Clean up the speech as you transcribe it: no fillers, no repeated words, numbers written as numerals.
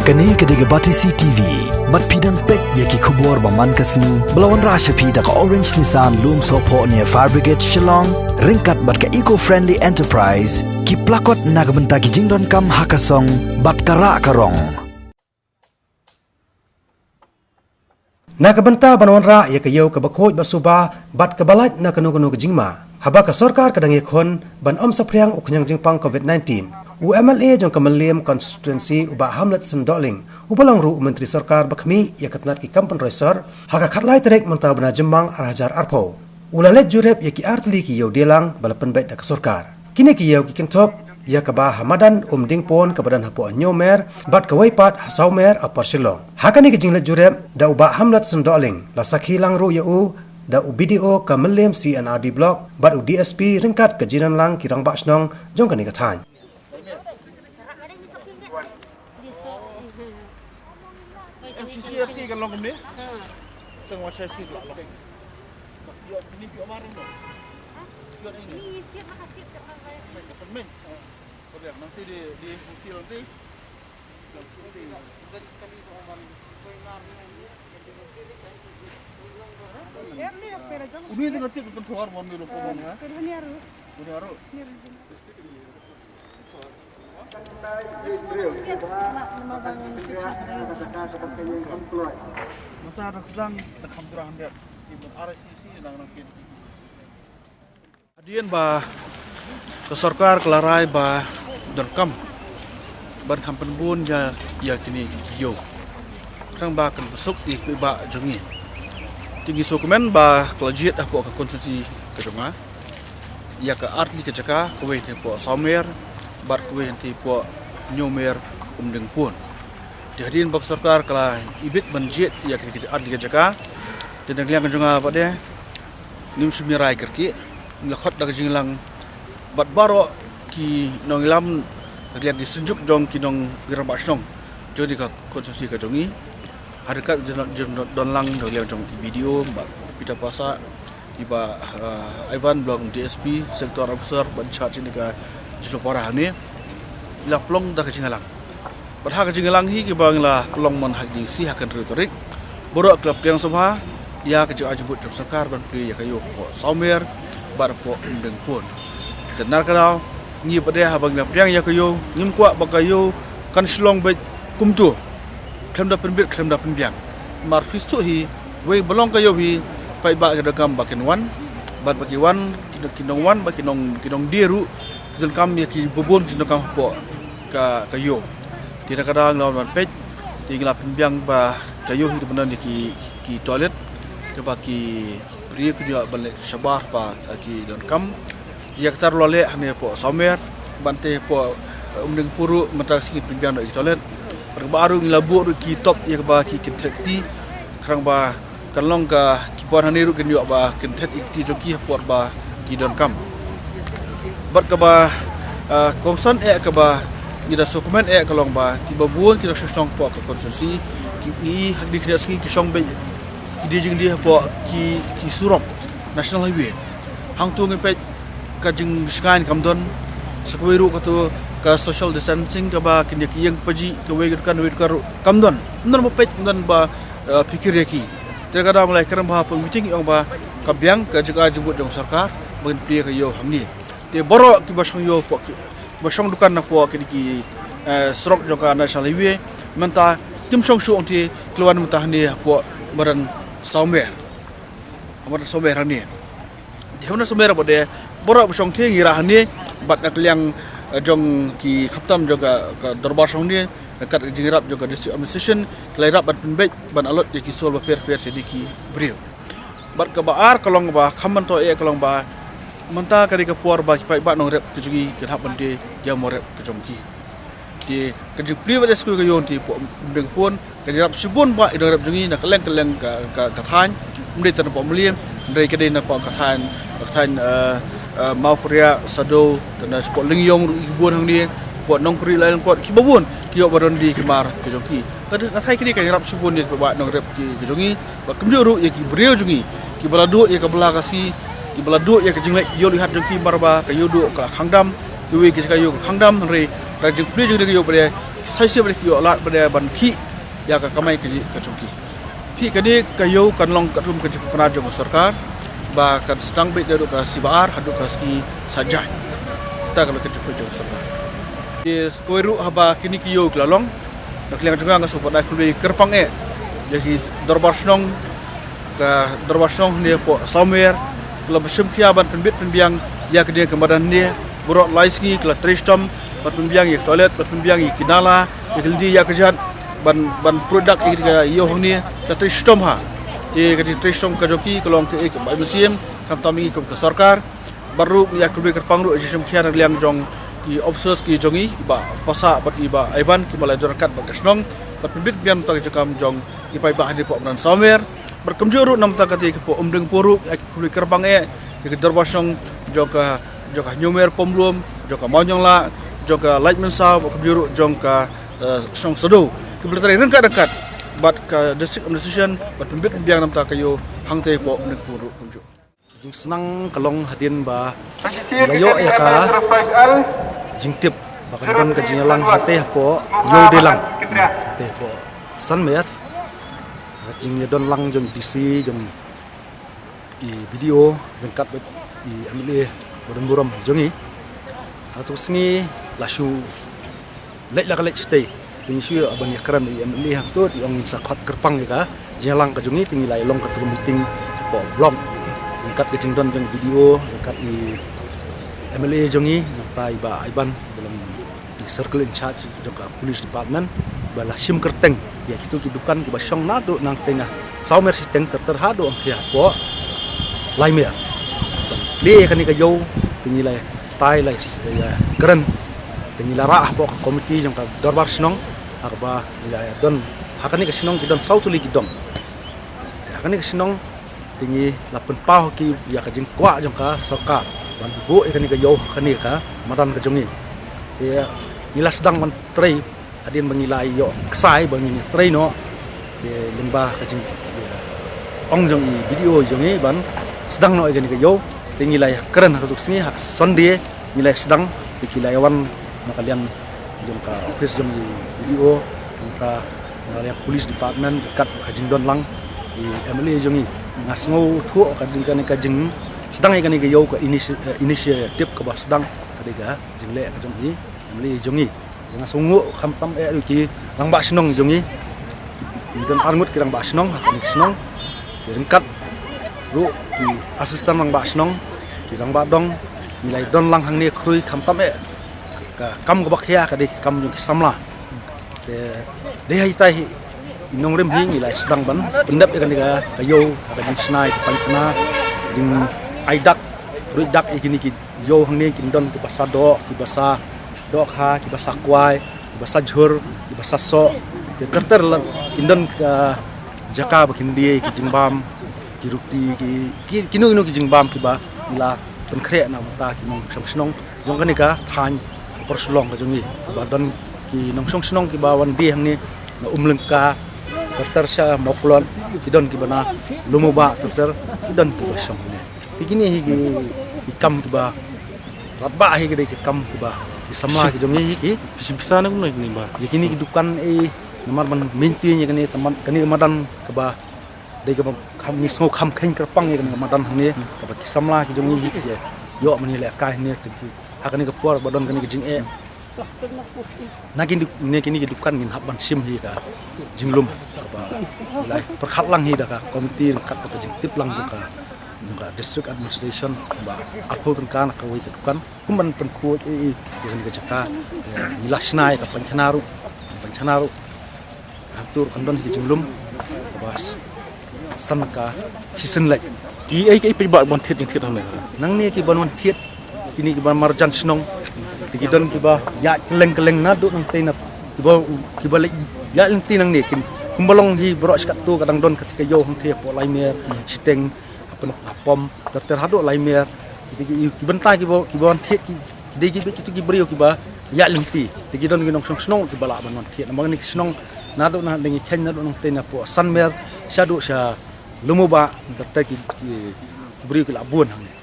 Kani kediga Batisi TV, mat pidang pek yaki kubur baman kasni, belawan rasha pida ka Orange Nissan Loom Sopo near Fire Brigade Shillong, ringkat bat ka eco-friendly enterprise, ki plakot nagbenta ki jingdon kam hakasong, bat kara karong. Nakabenta banawan ra ya kayaw kabakhoy basuba bat kabalat na kanu-kanu kajingma. Haba ka sorkar kadang yakon ban om sapriang uknyang jingpang COVID-19. UMLA jong kamaliem constituency uba Hamlet Sendoling ubalang ru menteri sorkar bakmi ya katnat ki kampan roisor haka khatlai terek manta bana jemang arhajar arpo. Ulalet jurep ya ki artli ki yaw delang balapan baik dak sorkar. Kini ki yaw ki kentop ya kaba hamadan dingpon kabadan hapo anyomer bat kawai pat hasaumer apar silong. Hakani ki jinglet jurep da uba Hamlet Sendoling la sakhilang ru ya u da BDO kamaliem CNRD block bat u DSP ringkat kajinan lang kirang basnong jong kani kathan. FCC kan long ni. Tengok saya sikit lah. Ini biar marin dong. Biar ini. Ini siap makasih tekan saya. Semen. Boleh nanti di fungsi nanti. Ini nanti bukan keluar mau milu pomong ya. Keduniaru. Keduniaru. Masa ada sedang dekam turahan dia di RCC dan mungkin. Adian bah kesorkar kelarai bah derkam ban kampen bun ya kini kiyo. Kerang bah kan besuk di bah jongi. Tinggi dokumen bah kelajiat apa ke konsumsi kejonga. Ya ke artli kejaka kawai tempo somer bat kuih nanti puak nyomer umdeng pun. Dihadirin bak sorkar kala ibit banjit ya kerjaan di Jaka. Dan yang kenjonga apa dia? Nim sumirai kerki ngelakot dak jinglang bat baro ki nongilam yang disenjuk jong ki nong girabasnong. Jadi ka konsumsi ka jongi. Harkat don lang yang jong video bak pita pasa iba Ivan blog DSP sektor officer ban charge ni ka juru parah ni la plong dah kejingalang. Berhak kejingalang hi ke bang la plong man hak di si hakan retorik. Borok klub yang sobha ya kejau ajebut jom sekar ban pri ya kayo po somer bar po undeng pun. Dan narkadau ngi pada habang la priang ya kayo ngim kwa bakayo kan slong bet kumtu. Klem da penbit klem da penbiang. Mar fistu hi we belong kayo hi pai ba kedakam bakin wan bat baki wan kinong wan baki kinong diru dan kami ki bubun tindak kami po kayo. Tidak kadang lawan pet, tinggal pembiang bah kayo hidup benar ki toilet, kebaki pria kedua balik sabar pa ki dan kam. Ia ketar lole hanya po somer, bante po umdeng puru mentang sikit pembiang di toilet. Baru ngelabu ki top ia kebaki kontrakti, kerang bah kalong ka kipuan haniru kedua bah kontrak ikti joki po bah ki dan kam. Bat kaba kongsan kaba kita dokumen kalong ba kiba buon kita song po ka konsumsi ki hak dikreasi ki song be ki dijing dia po ki surok national highway hang tu ngepet ka jing skan kamdon sakweru ka ka social distancing ka ba kinya ki yang paji ka we kan we ka kamdon non mo pet kamdon ba pikir ki terkadang mulai kerem ba meeting yang ba kabyang ka jaga jembut jong sarkar bagian pria ka yo hamni te borok ki basang yo po basang dukan na po ki serok joka national highway menta tim song su onti keluar mentah ni po baran somer ni di hona somer po de borok basang thi ngira ni bat nak liang jong ki khaptam joka ka darbar song ni kat jingrap joka district administration lairap ban penbet ban alot ki sol ba per sediki brio bat ka baar kalong ba khaman to kalong ba menta kari ke puar ba kipai ba nong rep kejungi kenhap bende dia morep kejongki di kejung pli ba skul ke yon ti po deng pun kejap subun ba idong rep jungi na keleng ka than mde tan po mliem ndai kedai na po than mau korea sado dan sport lingyong ibun hang ni po nong kri lain ko kibabun kiyo baron di kemar kejongki kada kathai kini ka rap subun ni ba nong rep ki kejungi ba kemjuru ye ki brio jungi ki baladu ye ka bela kasi ki baladu ya kejinglek yo lihat jengki barba kayu du ka khangdam kiwi ki kayu khangdam re rajing pli jeng yo bre sai se balik yo lat pada ban phi ya ka kamai ke chungki phi kani kayo kan long katum ke pana jo sarkar ba kan stang be do ka sibar hadu ka ski sajai kita kalau ke jo sarkar di koiru haba kini kiyo klalong nak liang juga ngas support dai kulbi kerpang jadi darbar snong ka darbar snong ni po somewhere kalau besim kia ban penbit penbiang ya kedia kemadan ni buruk laiski kalau tristom ban penbiang ya toilet ban penbiang ya kinala ya keldi ya kerjaan ban produk ke yo ni ka tristom ha di ka tristom ka joki kalau ke museum kam tami ke sarkar baru ya kulbi kerpang ru jisim kia nak liang jong ki officers ki jongi ba pasa bat iba aiban ki malai dorkat ba kasnong bat penbit biam ta jakam jong ki pai ba hadi po nan somewhere berkemjuru nam takati ke po umdeng puru kuli kerbang ke derbasong joka nyumer pomlum joka monyong la joka light mensau berkemjuru jongka song sedo ke beltari dekat bat ke district administration bat pembit biang nam takayo hangte po umdeng puru kumju jing senang kalong hadin ba layo ya ka jing tip bakan don ka jingalang hate po yo delang te po san mer jing ya don lang jong DC jong i video lengkap i amile bodon buram jongi atau sengi lasu lek la lek stay ting shu aban yakran i amile hang tu ti ong in sakhat kerpang ka jingalang ka jongi ting lai long ka tu meeting po blog lengkap ke jing don jong video lengkap i MLA jongi napai ba aiban dalam di circle in charge jong police department bala sim kerteng ya kitu kidukan ki basong nado nang tengah saumer si teng terhado ang tia po laimer le kan ka yo tingilai tai lai ya keren tingila ra po ka komiti jong ka darbar sinong arba ya don hakani ka sinong ki don sautuli ki dom hakani ka sinong tingi lapen pau ki ya ka jing kwa jong ka sarkar ban bu kan ka yo hakani ka madan ka jongi ya nila sedang man trai adin mengilai yo kesai bangini trai no ye lembah kajing ong jong i video jong i ban sedang no igani yo tingilai keren hatuk singi hak sonde nilai sedang dikilai wan makalian jong ka office jong i video ka yang police department dekat kajing don lang i MLA jong i ngasngo thu kading kan kajing sedang igani yo ka initiative ka ba sedang kadiga jingle ka jong i MLA jong i yang sungu khamtam ki rang ba sinong jongi dan arngut ki rang ba sinong hakani sinong ringkat ru ki asistan rang ba sinong ki rang ba dong nilai don lang hang ni krui khamtam ka kam go bakhya ka de kam jong samla de hai tai inong rem hi nilai sedang ban pendap kan diga kayo ka jing snai pankana jing aidak ruidak igini ki yo hang ni kin don ki pasado ki basa dok ha ki basa kwai ki basa jhur ki basa so ke terter indon ka jaka bakin die ki jingbam ki rukti ki kinu ki jingbam ki ba la penkre na mata ki nong song snong jong kan ka than por slong ka jongi ba don ki nong song snong ki ba wan die hang ni na umlengka terter sha moklon ki don ki bana lumuba terter ki don ki song ni tikini hi kam ki ba rabba hi ki kam ki ba samla ki jongi ki bisa na kuno ni ba yakini kidukan namar man minti nya kani teman kani madan ke ba dei ke kham ni so kham khain kerpang ni madan hang ni ka ki samla ki jongi ki yo mani le ka ni ki hakani ke por badon kani ki jing nakin ni kini kidukan ngin haban sim hi ka jinglum ka ba lai perkhat lang hi da ka komiti kat ka jing tip lang ka nuka district administration ba apol tengkan ka wai kan kumban penku yang dijaka nilasnai ka panchanaru atur kandon ki jinglum bas sanka hisen lai ki ai pe ba bon thiet jing thiet hang nang ni ki bon thiet kini ki ban marjan snong ki don ki ba ya keleng na do nang tena ki ba ya leng tinang ni kin kumbalong hi bro skat tu kadang don ketika yo hang thiep po lai mer siteng pom terhadap laimer ki bentai ki bon thiet ki de ki kitu ki brio ki ba ya lengti de ki don ki nong snong ki bala ban thiet amang ni snong na do na dengi ken na do nong tena po sanmer sha do sha lumuba ter ki brio ki labun hang